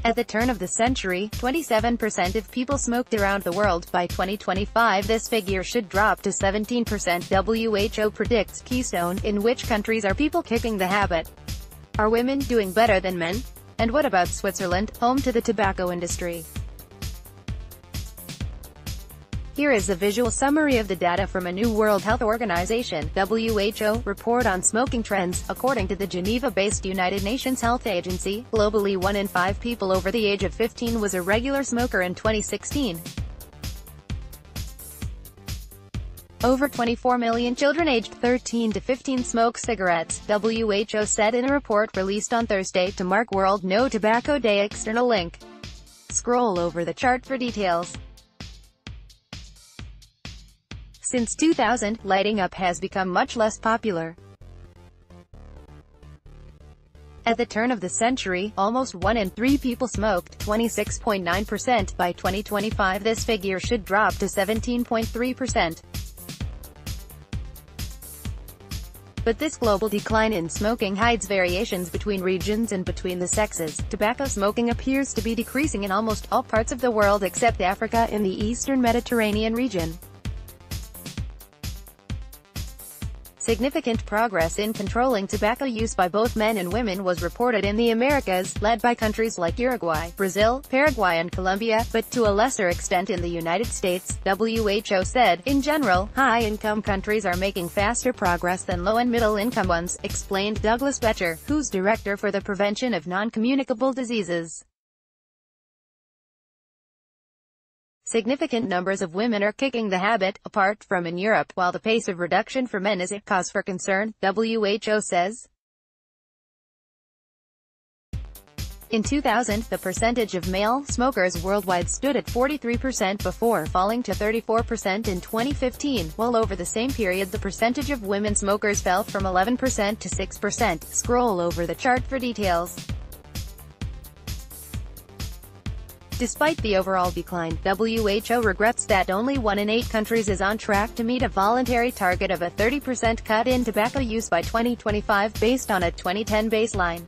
At the turn of the century, 27% of people smoked around the world. By 2025 this figure should drop to 17%. WHO predicts Keystone. In which countries are people kicking the habit? Are women doing better than men? And what about Switzerland, home to the tobacco industry? Here is a visual summary of the data from a new World Health Organization (WHO) report on smoking trends. According to the Geneva-based United Nations Health Agency, globally 1 in 5 people over the age of 15 was a regular smoker in 2016. Over 24 million children aged 13 to 15 smoke cigarettes, WHO said in a report released on Thursday to mark World No Tobacco Day. External link. Scroll over the chart for details. Since 2000, lighting up has become much less popular. At the turn of the century, almost 1 in 3 people smoked, 26.9%. By 2025 this figure should drop to 17.3%. But this global decline in smoking hides variations between regions and between the sexes. Tobacco smoking appears to be decreasing in almost all parts of the world except Africa and the Eastern Mediterranean region. Significant progress in controlling tobacco use by both men and women was reported in the Americas, led by countries like Uruguay, Brazil, Paraguay and Colombia, but to a lesser extent in the United States. WHO said, in general, high-income countries are making faster progress than low- and middle-income ones, explained Douglas Betcher, who's director for the prevention of non-communicable diseases. Significant numbers of women are kicking the habit, apart from in Europe, while the pace of reduction for men is a cause for concern, WHO says. In 2000, the percentage of male smokers worldwide stood at 43% before falling to 34% in 2015, while over the same period the percentage of women smokers fell from 11% to 6%. Scroll over the chart for details. Despite the overall decline, WHO regrets that only 1 in 8 countries is on track to meet a voluntary target of a 30% cut in tobacco use by 2025 based on a 2010 baseline.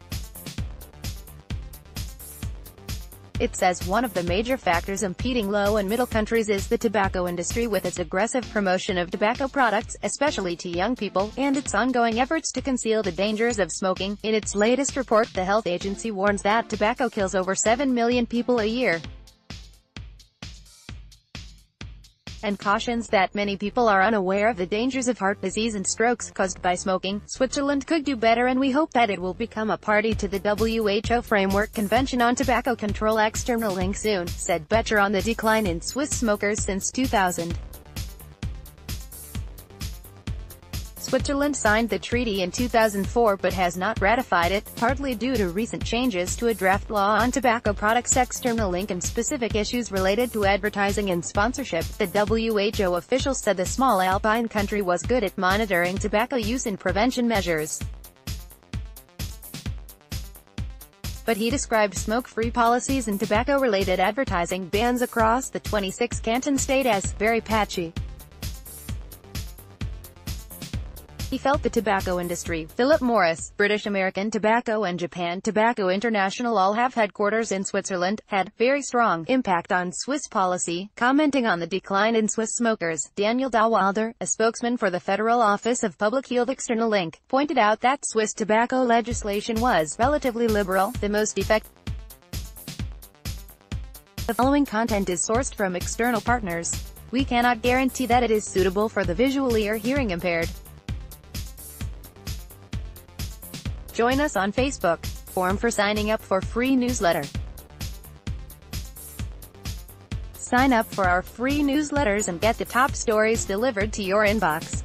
It says one of the major factors impeding low- and middle countries is the tobacco industry with its aggressive promotion of tobacco products, especially to young people, and its ongoing efforts to conceal the dangers of smoking. In its latest report, the health agency warns that tobacco kills over 7 million people a year, and cautions that many people are unaware of the dangers of heart disease and strokes caused by smoking. Switzerland could do better and we hope that it will become a party to the WHO Framework Convention on Tobacco Control. External link soon, said Betcher on the decline in Swiss smokers since 2000. Switzerland signed the treaty in 2004 but has not ratified it, partly due to recent changes to a draft law on tobacco products. External link and specific issues related to advertising and sponsorship. The WHO official said the small alpine country was good at monitoring tobacco use and prevention measures, but he described smoke-free policies and tobacco-related advertising bans across the 26-canton state as very patchy. He felt the tobacco industry, Philip Morris, British American Tobacco and Japan Tobacco International all have headquarters in Switzerland, had very strong impact on Swiss policy. Commenting on the decline in Swiss smokers, Daniel Dawalder, a spokesman for the Federal Office of Public Health External link, pointed out that Swiss tobacco legislation was relatively liberal, the most effective. The following content is sourced from external partners. We cannot guarantee that it is suitable for the visually or hearing impaired. Join us on Facebook. Form for signing up for free newsletter. Sign up for our free newsletters and get the top stories delivered to your inbox.